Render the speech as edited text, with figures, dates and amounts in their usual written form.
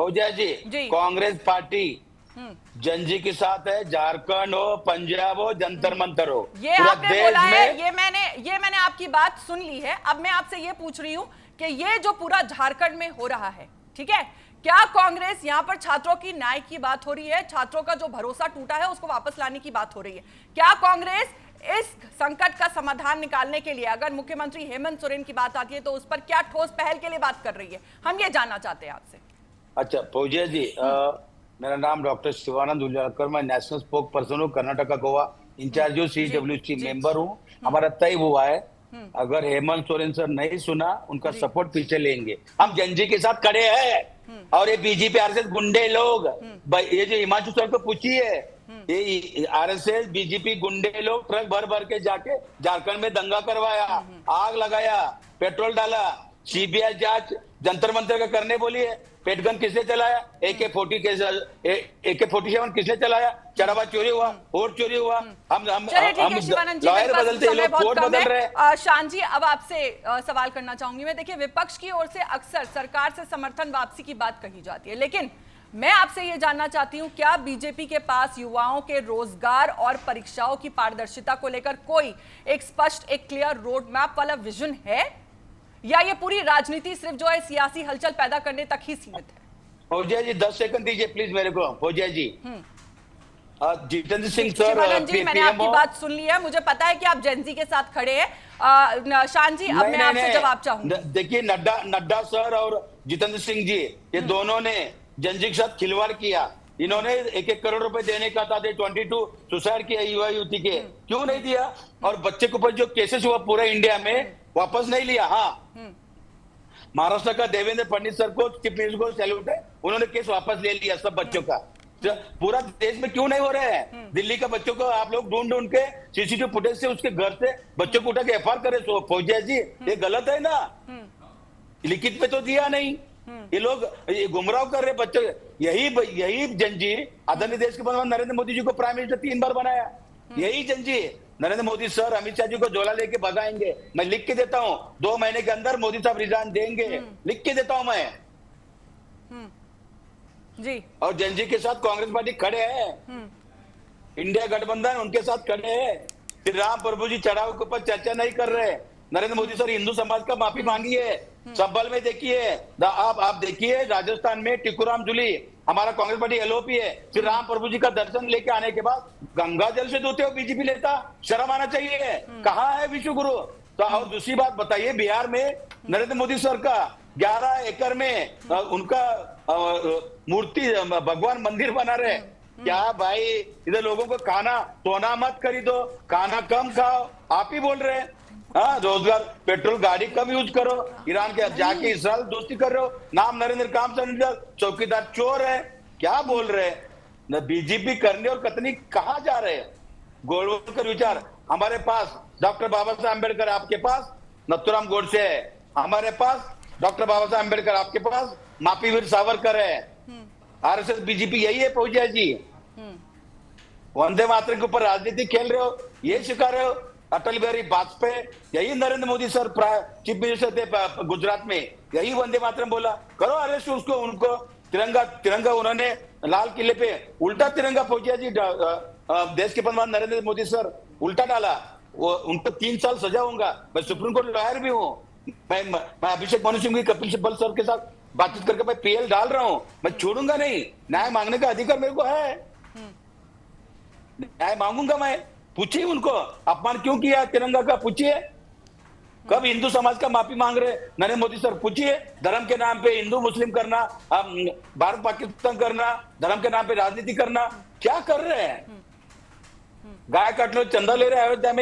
फौजिया जी, Congress party जंजी के साथ है, झारखंड हो, पंजाब हो, जंतर मंतर हो, ये आपने बोला है, ये मैंने आपकी बात सुन ली है। अब मैं आपसे ये पूछ रही हूं कि ये जो पूरा झारखंड में हो रहा है, ठीक है, क्या कांग्रेस यहां पर छात्रों की न्याय की बात हो रही है, छात्रों का जो भरोसा टूटा है उसको वापस लाने की बात हो रही है? क्या कांग्रेस इस संकट का समाधान निकालने के लिए, अगर मुख्यमंत्री हेमंत सोरेन की बात आती है, तो उस पर क्या ठोस पहल के लिए बात कर रही है? हम ये जानना चाहते हैं आपसे। अच्छा फौजिया जी, मेरा नाम डॉक्टर शिवानंद उजालकर, मैं नेशनल स्पोक पर्सन हूँ, कर्नाटका गोवा इंचार्ज हूँ, CWC मेंबर हूँ। हमारा तय हुआ है, अगर हेमंत सोरेन सर नहीं सुना, उनका सपोर्ट पीछे लेंगे। हम जंजी के साथ खड़े हैं। और ये बीजेपी RSS गुंडे लोग, ये जो हिमांशु सर को पूछिए, ये RSS बीजेपी गुंडे लोग ट्रक भर भर के जाके झारखंड में दंगा करवाया, आग लगाया, पेट्रोल डाला, CBI जांच जंतर मंतर का करने बोली है। पेटगन किसने चलाया? AK-47 किसने चलाया? चढ़ावा चोरी हुआ, वोट चोरी हुआ। हम लॉयर बदलते हैं, लोग कोर्ट बदल रहे हैं। शान जी, अब आपसे सवाल करना चाहूंगी मैं। देखिए, विपक्ष की ओर से अक्सर सरकार से समर्थन वापसी की बात कही जाती है, लेकिन मैं आपसे ये जानना चाहती हूं, क्या बीजेपी के पास युवाओं के रोजगार और परीक्षाओं की पारदर्शिता को लेकर कोई एक स्पष्ट, एक क्लियर रोड मैप वाला विजन है, या ये पूरी राजनीति सिर्फ जो है सियासी हलचल पैदा करने तक ही सीमित है? फौजिया जी 10 सेकंड दीजिए प्लीज मेरे को। फौजिया जी, जितेंद्र सिंह सर, जी मैंने आपकी बात सुन ली है, मुझे पता है कि आप जेनजी के साथ खड़े हैं। शान जी, अब मैं आपसे जवाब चाहूंगा। देखिए, नड्डा सर और जितेंद्र सिंह जी, ये दोनों ने जेनजी के साथ खिलवाड़ किया। इन्होंने 1-1 करोड़ रुपए देने का था, 22 सुसाइड किया युवा युवती के, क्यों नहीं दिया? और बच्चे के ऊपर जो केसेस हुआ पूरे इंडिया में, वापस नहीं लिया। हाँ, महाराष्ट्र का देवेंद्र फडणवीस सर को, चीफ मिनिस्टर को सैल्यूट है, उन्होंने केस वापस ले लिया सब बच्चों का। पूरा देश में क्यों नहीं हो रहे हैं? दिल्ली का बच्चों को आप लोग ढूंढ के CCTV फुटेज से उसके घर से बच्चों को उठा के FIR करे। फौजिया जी, ये गलत है ना? लिखित पे तो दिया नहीं। ये लोग ये गुमराह कर रहे बच्चे। यही जंजी आदरणीय देश के प्रधानमंत्री नरेंद्र मोदी जी को प्राइम मिनिस्टर 3 बार बनाया। यही जंजी नरेंद्र मोदी सर अमित शाह जी को झोला लेके भगाएंगे। मैं लिख के देता हूं, 2 महीने के अंदर मोदी साहब रिजाइन देंगे, लिख के देता हूं मैं जी। और जंजी के साथ कांग्रेस पार्टी खड़े हैं, इंडिया गठबंधन उनके साथ खड़े हैं। श्री राम प्रभु जी चढ़ाव के ऊपर चर्चा नहीं कर रहे। नरेंद्र मोदी सर हिंदू समाज का माफी मांगी है। संभल में देखिए, आप देखिए, राजस्थान में टिकुराम जूली, हमारा कांग्रेस पार्टी LOP है। श्री राम प्रभु जी का दर्शन लेके आने के बाद गंगा जल से धोते हो बीजेपी नेता, शर्म आना चाहिए। कहाँ है विश्व गुरु? तो और दूसरी बात बताइए, बिहार में नरेंद्र मोदी सर का 11 एकड़ में उनका मूर्ति, भगवान मंदिर बना रहे। क्या भाई, इधर लोगों को खाना सोना मत खरीदो, खाना कम खाओ, आप ही बोल रहे हैं। हाँ, रोजगार, पेट्रोल गाड़ी कम यूज करो, ईरान के जाके इसराइल दोस्ती कर रहे हो, नाम नरेंद्र काम चौकीदार चोर है। क्या बोल रहे हैं? न बीजेपी करने और कतनी कहाँ जा रहे हैं? गोलवलकर विचार, हमारे पास डॉक्टर बाबा साहब अम्बेडकर, आपके पास नथुराम गोडसे है, हमारे पास डॉक्टर बाबा साहब अम्बेडकर, आपके पास मापी वीर सावरकर है। RSS बीजेपी यही है फौजिया जी। वंदे मातरम के ऊपर राजनीति खेल रहे हो, ये सिखा रहे हो। अटल बिहारी वाजपेयी, यही Narendra Modi sir chief minister थे गुजरात में, यही वंदे मातरम बोला। करो अरेस्ट उसको, उनको तिरंगा उन्होंने लाल किले पे उल्टा तिरंगा फौजिया जी, देश के प्रधानमंत्री नरेंद्र मोदी सर उल्टा डाला, वो उनको 3 साल सजा होगा। मैं सुप्रीम कोर्ट लॉयर भी हूँ। मैं अभिषेक मनु सिंह, कपिल सिब्बल सर के साथ बातचीत करके मैं PL डाल रहा हूँ। मैं छोड़ूंगा नहीं, न्याय मांगने का अधिकार मेरे को है, न्याय मांगूंगा मैं। पूछिए उनको, अपमान क्यों किया तिरंगा का, पूछिए। कब हिंदू समाज का माफी मांग रहे नरेंद्र मोदी सर, पूछिए। धर्म के नाम पे हिंदू मुस्लिम करना, भारत पाकिस्तान करना, धर्म के नाम पे राजनीति करना, क्या कर रहे हैं? गाय काट लो, चंदा ले रहे हैं अयोध्या में।